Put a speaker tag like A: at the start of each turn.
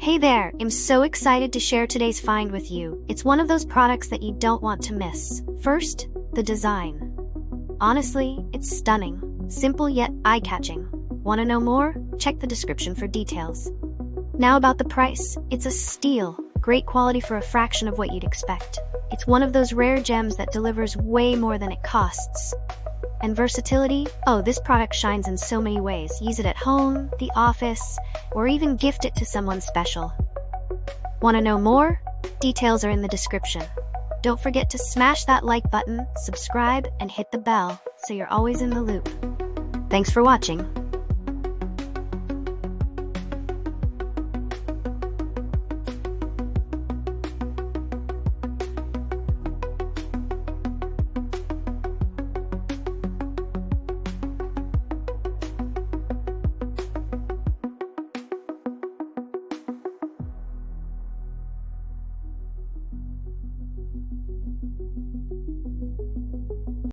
A: Hey there, I'm so excited to share today's find with you. It's one of those products that you don't want to miss. First, the design. Honestly, it's stunning. Simple yet eye-catching. Want to know more? Check the description for details. Now about the price. It's a steal. Great quality for a fraction of what you'd expect. It's one of those rare gems that delivers way more than it costs. And versatility? Oh, this product shines in so many ways. Use it at home, the office, or even gift it to someone special. Want to know more? Details are in the description. Don't forget to smash that like button, subscribe, and hit the bell so you're always in the loop. Thanks for watching.